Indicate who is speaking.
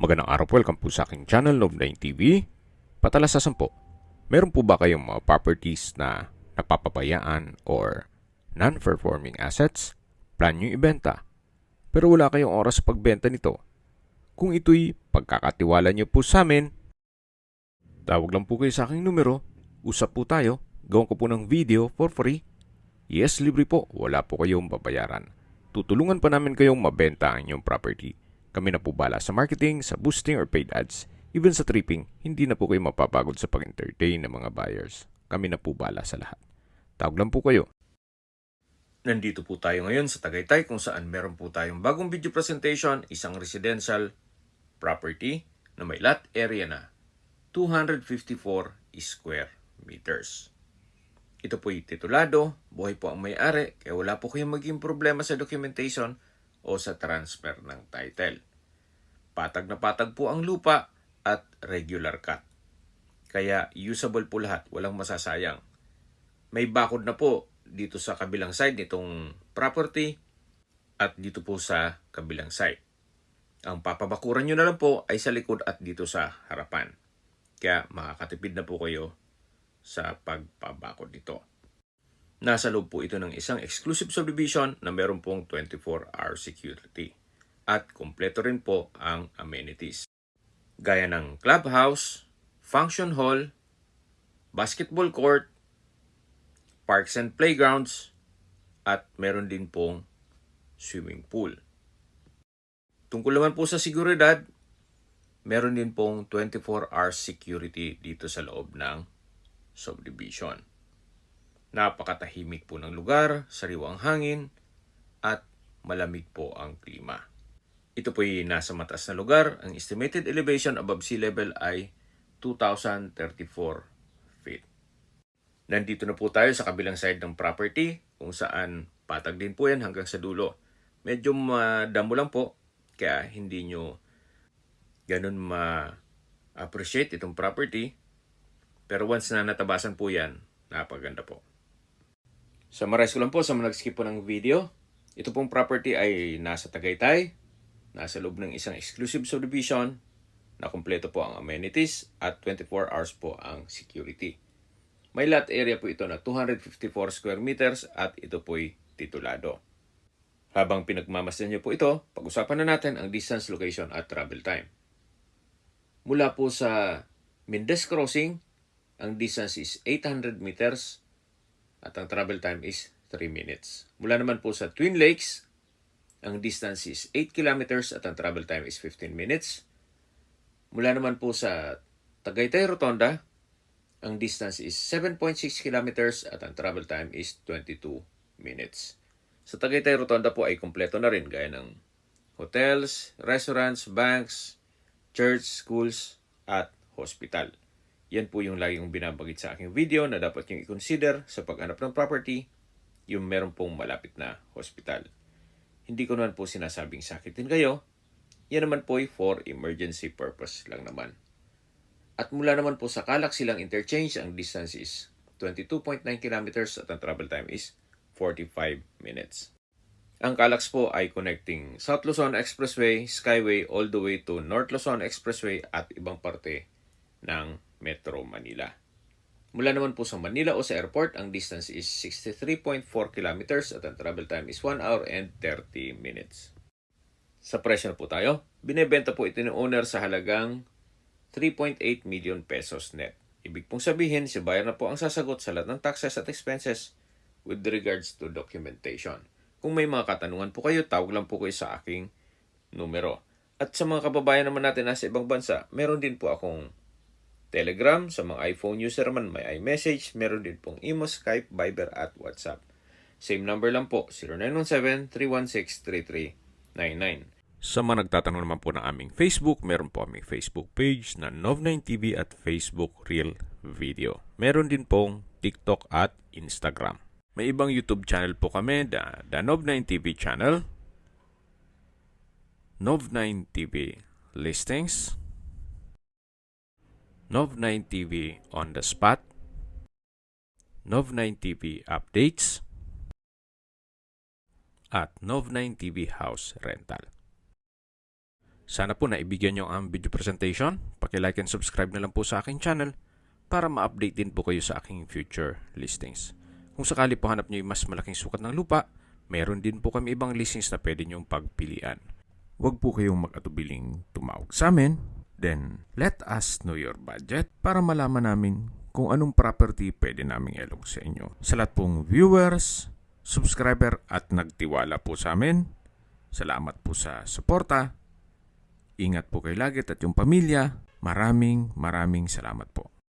Speaker 1: Magandang araw po, welcome po sa aking channel, Nov9 TV. Patalasasan po, meron po ba kayong mga properties na napapabayaan or non-performing assets? Plan nyo ibenta, pero wala kayong oras sa pagbenta nito. Kung ito'y pagkakatiwala nyo po sa amin, tawag lang po kayo sa aking numero, usap po tayo, gawin ko po ng video for free. Yes, libre po, wala po kayong babayaran. Tutulungan pa namin kayong mabenta ang inyong property. Kami na po bala sa marketing, sa boosting or paid ads. Even sa tripping, hindi na po kayo mapapagod sa pag-entertain ng mga buyers. Kami na po bala sa lahat. Tawag lang po kayo. Nandito po tayo ngayon sa Tagaytay kung saan meron po tayong bagong video presentation, isang residential property na may lot area na 254 square meters. Ito po'y titulado, buhay po ang may-ari, kaya wala po kayong maging problema sa documentation o sa transfer ng title. Patag na patag po ang lupa at regular cut. Kaya usable po lahat, walang masasayang. May bakod na po dito sa kabilang side nitong property at dito po sa kabilang side. Ang papabakuran nyo na lang po ay sa likod at dito sa harapan. Kaya makakatipid na po kayo sa pagpabakod nito. Nasa loob po ito ng isang exclusive subdivision na meron pong 24-hour security. At kumpleto rin po ang amenities. Gaya ng clubhouse, function hall, basketball court, parks and playgrounds, at meron din pong swimming pool. Tungkol naman po sa seguridad, meron din pong 24-hour security dito sa loob ng subdivision. Napakatahimik po ng lugar, sariwa ang hangin, at malamig po ang klima. Ito po'y nasa mataas na lugar. Ang estimated elevation above sea level ay 2,034 feet. Nandito na po tayo sa kabilang side ng property kung saan patag din po yan hanggang sa dulo. Medyo madamo lang po kaya hindi nyo ganun ma-appreciate itong property. Pero once na natabasan po yan, napaganda po. Summarize ko lang po sa mga nag-skip po ng video. Ito pong property ay nasa Tagaytay, nasa loob ng isang exclusive subdivision na kumpleto po ang amenities at 24 hours po ang security. May lot area po ito na 254 square meters at ito po'y titulado. Habang pinagmamasdan niyo po ito, pag-usapan na natin ang distance, location at travel time. Mula po sa Mendez Crossing, ang distance is 800 meters at ang travel time is 3 minutes. Mula naman po sa Twin Lakes, ang distance is 8 kilometers at ang travel time is 15 minutes. Mula naman po sa Tagaytay Rotonda, ang distance is 7.6 kilometers at ang travel time is 22 minutes. Sa Tagaytay Rotonda po ay kumpleto na rin gaya ng hotels, restaurants, banks, church, schools, at hospital. Yan po yung lagi kong binabagit sa aking video na dapat nyo i-consider sa pag-hanap ng property, yung meron pong malapit na hospital. Hindi ko naman po sinasabing sakitin kayo. Yan naman po ay for emergency purpose lang naman. At mula naman po sa Calac Silang Interchange, ang distance is 22.9 kilometers at ang travel time is 45 minutes. Ang Calax po ay connecting South Luzon Expressway, Skyway, all the way to North Luzon Expressway at ibang parte ng Metro Manila. Mula naman po sa Manila o sa airport, ang distance is 63.4 kilometers at ang travel time is 1 hour and 30 minutes. Sa presyo na po tayo, binebenta po ito ng owner sa halagang 3.8 million pesos net. Ibig pong sabihin, si buyer na po ang sasagot sa lahat ng taxes at expenses with regards to documentation. Kung may mga katanungan po kayo, tawag lang po kayo sa aking numero. At sa mga kababayan naman natin nasa ibang bansa, meron din po akong Telegram, sa mga iPhone user man may iMessage, meron din pong Imo, Skype, Viber at WhatsApp. Same number lang po, 0917-316-3399. Sa mga nagtatanong naman po ng aming Facebook, meron po aming Facebook page na Nov9TV at Facebook Real Video. Meron din pong TikTok at Instagram. May ibang YouTube channel po kami, the Nov9TV channel, Nov9TV Listings, Nov9TV On The Spot, Nov9TV Updates, at Nov9TV House Rental. Sana po naibigyan nyo ang video presentation. Paki-like and subscribe na lang po sa aking channel para ma-update din po kayo sa aking future listings. Kung sakali po hanap nyo yung mas malaking sukat ng lupa, meron din po kami ibang listings na pwede nyong pagpilian. Huwag po kayong mag-atubiling tumawag sa amin. Then, let us know your budget para malaman namin kung anong property pwede naming ilog sa inyo. Sa lahat pong viewers, subscriber at nagtiwala po sa amin, salamat po sa suporta. Ingat po kayo lagi at yung pamilya. Maraming salamat po.